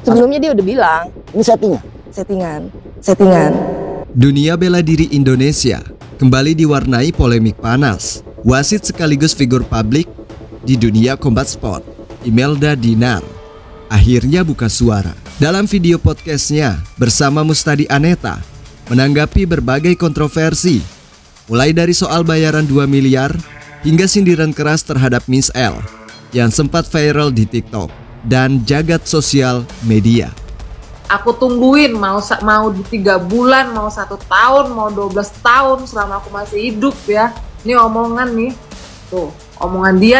Sebelumnya dia udah bilang. Ini Settingan. Dunia bela diri Indonesia kembali diwarnai polemik panas. Wasit sekaligus figur publik di dunia combat sport, Imelda Dinar, akhirnya buka suara. Dalam video podcastnya bersama Mustadi Aneta, menanggapi berbagai kontroversi, mulai dari soal bayaran 2 miliar hingga sindiran keras terhadap Miss L yang sempat viral di TikTok dan jagat sosial media. Aku tungguin mau 3 bulan, mau 1 tahun, mau 12 tahun selama aku masih hidup ya. Ini omongan nih, tuh omongan dia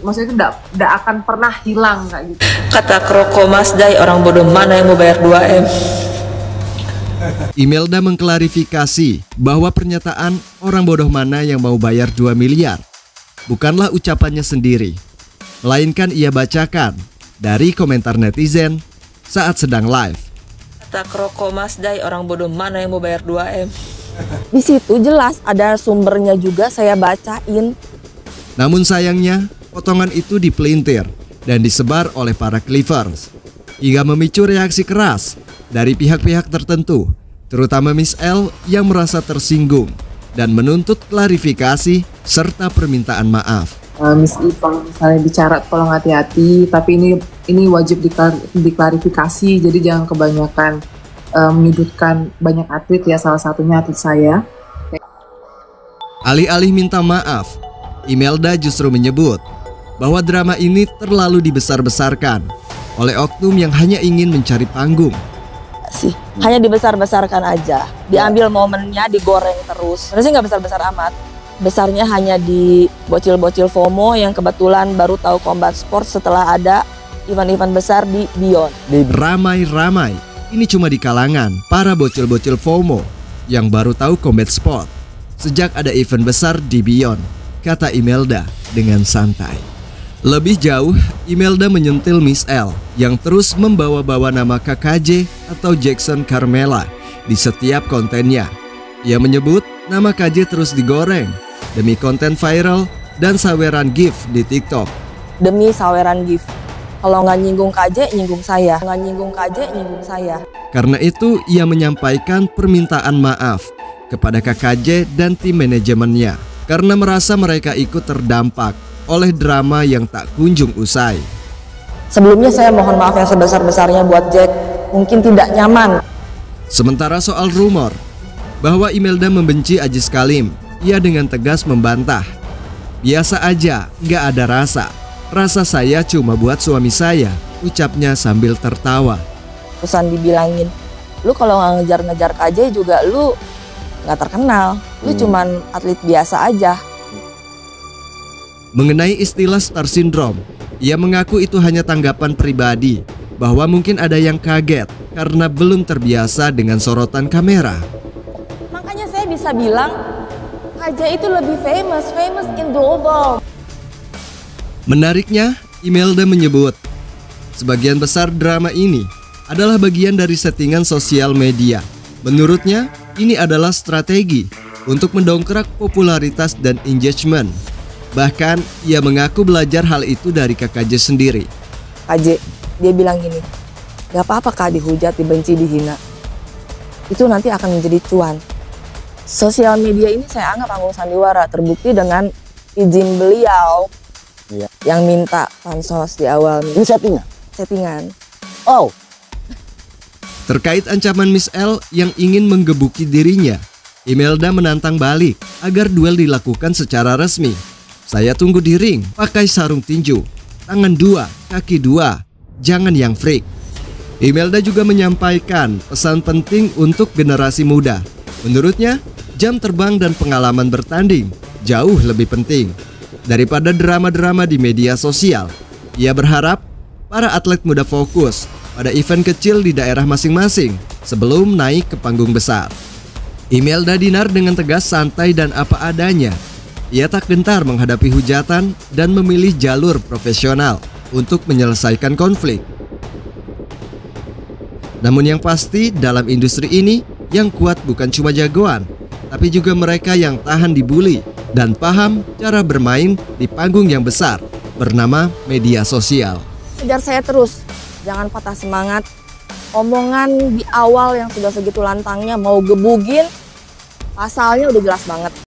maksudnya tidak akan pernah hilang kayak gitu. Kata Kroko Masdai, orang bodoh mana yang mau bayar 2M? Imelda mengklarifikasi bahwa pernyataan orang bodoh mana yang mau bayar 2 miliar bukanlah ucapannya sendiri, melainkan ia bacakan dari komentar netizen saat sedang live. Kata Kroko Masdai, orang bodoh mana yang mau bayar 2M? Di situ jelas ada sumbernya juga, saya bacain. Namun sayangnya, potongan itu dipelintir dan disebar oleh para Clippers hingga memicu reaksi keras dari pihak-pihak tertentu, terutama Miss L yang merasa tersinggung dan menuntut klarifikasi serta permintaan maaf. Miss I, kalau misalnya bicara tolong hati-hati, tapi ini wajib diklarifikasi, jadi jangan kebanyakan menyudutkan banyak atlet ya, salah satunya atlet saya. Alih-alih minta maaf, Imelda justru menyebut bahwa drama ini terlalu dibesar-besarkan oleh oknum yang hanya ingin mencari panggung. Hanya dibesar-besarkan aja, diambil momennya, digoreng terus. Sebenarnya nggak besar-besar amat. Besarnya hanya di bocil-bocil FOMO yang kebetulan baru tahu combat sport setelah ada event-event besar di Beyond. Ramai-ramai, ini cuma di kalangan para bocil-bocil FOMO yang baru tahu combat sport sejak ada event besar di Beyond, kata Imelda dengan santai. Lebih jauh, Imelda menyentil Miss L yang terus membawa-bawa nama KKJ atau Jackson Carmela di setiap kontennya. Ia menyebut nama KJ terus digoreng demi konten viral dan saweran gift di TikTok. Demi saweran gift. Kalau nggak nyinggung KJ, nyinggung saya. Nggak nyinggung KJ, nyinggung saya. Karena itu, ia menyampaikan permintaan maaf kepada KKJ dan tim manajemennya karena merasa mereka ikut terdampak oleh drama yang tak kunjung usai. Sebelumnya saya mohon maaf yang sebesar-besarnya buat Jack. Mungkin tidak nyaman. Sementara soal rumor bahwa Imelda membenci Aziz Kalim, ia dengan tegas membantah. Biasa aja, nggak ada rasa. Rasa saya cuma buat suami saya, ucapnya sambil tertawa. Terusan dibilangin, lu kalau nggak ngejar-ngejar KJ juga lu nggak terkenal. Lu cuman atlet biasa aja. Mengenai istilah star syndrome, ia mengaku itu hanya tanggapan pribadi, bahwa mungkin ada yang kaget karena belum terbiasa dengan sorotan kamera. Makanya saya bisa bilang KJ itu lebih famous in global. Menariknya, Imelda menyebut sebagian besar drama ini adalah bagian dari settingan sosial media. Menurutnya, ini adalah strategi untuk mendongkrak popularitas dan engagement. Bahkan, ia mengaku belajar hal itu dari KKJ sendiri. KJ, dia bilang gini, gak apa-apa Kak dihujat, dibenci, dihina. Itu nanti akan menjadi cuan. Sosial media ini saya anggap panggung sandiwara, terbukti dengan izin beliau yang minta pansos di awal. Ini settingan. Oh. Terkait ancaman Miss L yang ingin menggebuki dirinya, Imelda menantang balik agar duel dilakukan secara resmi. Saya tunggu di ring, pakai sarung tinju, tangan 2, kaki 2, jangan yang freak. Imelda juga menyampaikan pesan penting untuk generasi muda. Menurutnya, jam terbang dan pengalaman bertanding jauh lebih penting daripada drama-drama di media sosial. Ia berharap para atlet muda fokus pada event kecil di daerah masing-masing sebelum naik ke panggung besar. Imelda Dinar dengan tegas, santai dan apa adanya. Ia tak gentar menghadapi hujatan dan memilih jalur profesional untuk menyelesaikan konflik. Namun yang pasti dalam industri ini yang kuat bukan cuma jagoan, tapi juga mereka yang tahan dibully dan paham cara bermain di panggung yang besar bernama media sosial. Kejar saya terus, jangan patah semangat. Omongan di awal yang sudah segitu lantangnya mau gebugin, pasalnya udah jelas banget.